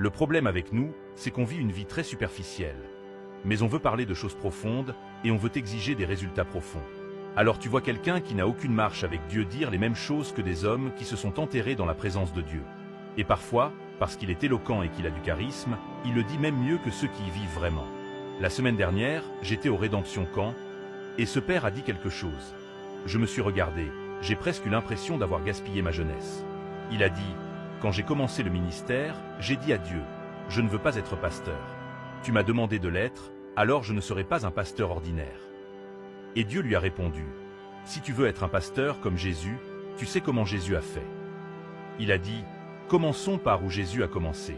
Le problème avec nous, c'est qu'on vit une vie très superficielle. Mais on veut parler de choses profondes et on veut exiger des résultats profonds. Alors tu vois quelqu'un qui n'a aucune marche avec Dieu dire les mêmes choses que des hommes qui se sont enterrés dans la présence de Dieu. Et parfois, parce qu'il est éloquent et qu'il a du charisme, il le dit même mieux que ceux qui y vivent vraiment. La semaine dernière, j'étais au Rédemption Camp et ce père a dit quelque chose. Je me suis regardé, j'ai presque eu l'impression d'avoir gaspillé ma jeunesse. Il a dit, quand j'ai commencé le ministère, j'ai dit à Dieu, je ne veux pas être pasteur. Tu m'as demandé de l'être, alors je ne serai pas un pasteur ordinaire. Et Dieu lui a répondu, si tu veux être un pasteur comme Jésus, tu sais comment Jésus a fait. Il a dit, commençons par où Jésus a commencé.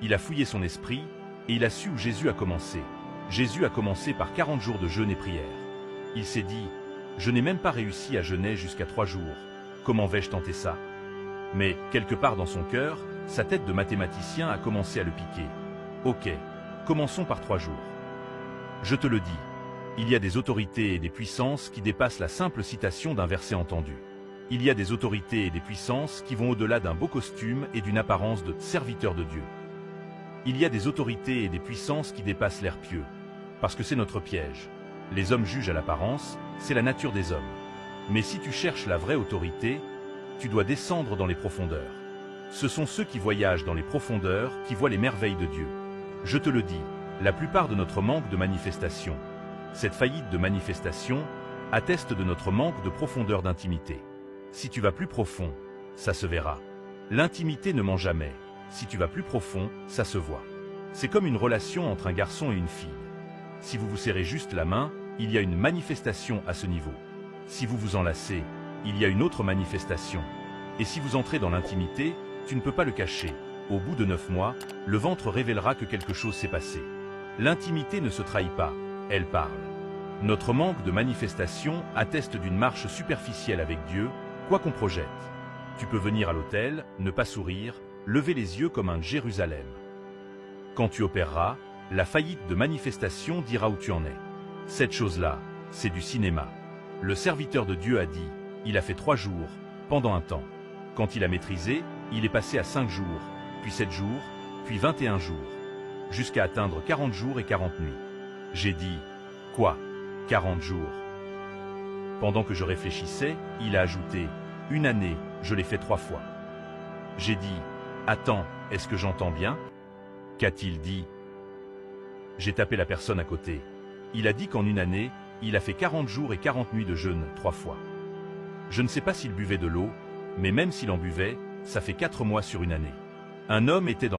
Il a fouillé son esprit, et il a su où Jésus a commencé. Jésus a commencé par 40 jours de jeûne et prière. Il s'est dit, je n'ai même pas réussi à jeûner jusqu'à 3 jours. Comment vais-je tenter ça? Mais, quelque part dans son cœur, sa tête de mathématicien a commencé à le piquer. Ok, commençons par 3 jours. Je te le dis, il y a des autorités et des puissances qui dépassent la simple citation d'un verset entendu. Il y a des autorités et des puissances qui vont au-delà d'un beau costume et d'une apparence de serviteur de Dieu. Il y a des autorités et des puissances qui dépassent l'air pieux, parce que c'est notre piège. Les hommes jugent à l'apparence, c'est la nature des hommes. Mais si tu cherches la vraie autorité, tu dois descendre dans les profondeurs. Ce sont ceux qui voyagent dans les profondeurs qui voient les merveilles de Dieu. Je te le dis, la plupart de notre manque de manifestation, cette faillite de manifestation, atteste de notre manque de profondeur d'intimité. Si tu vas plus profond, ça se verra. L'intimité ne ment jamais. Si tu vas plus profond, ça se voit. C'est comme une relation entre un garçon et une fille. Si vous vous serrez juste la main, il y a une manifestation à ce niveau. Si vous vous enlacez, il y a une autre manifestation. Et si vous entrez dans l'intimité, tu ne peux pas le cacher. Au bout de 9 mois, le ventre révélera que quelque chose s'est passé. L'intimité ne se trahit pas, elle parle. Notre manque de manifestation atteste d'une marche superficielle avec Dieu, quoi qu'on projette. Tu peux venir à l'autel, ne pas sourire, lever les yeux comme un Jérusalem. Quand tu opéreras, la faillite de manifestation dira où tu en es. Cette chose-là, c'est du cinéma. Le serviteur de Dieu a dit, il a fait 3 jours, pendant un temps. Quand il a maîtrisé, il est passé à 5 jours, puis 7 jours, puis 21 jours, jusqu'à atteindre 40 jours et 40 nuits. J'ai dit, quoi, 40 jours? Pendant que je réfléchissais, il a ajouté, 1 année, je l'ai fait 3 fois. J'ai dit, attends, est-ce que j'entends bien? Qu'a-t-il dit? J'ai tapé la personne à côté. Il a dit qu'en 1 année, il a fait 40 jours et 40 nuits de jeûne 3 fois. Je ne sais pas s'il buvait de l'eau, mais même s'il en buvait, ça fait 4 mois sur 1 année. Un homme était dans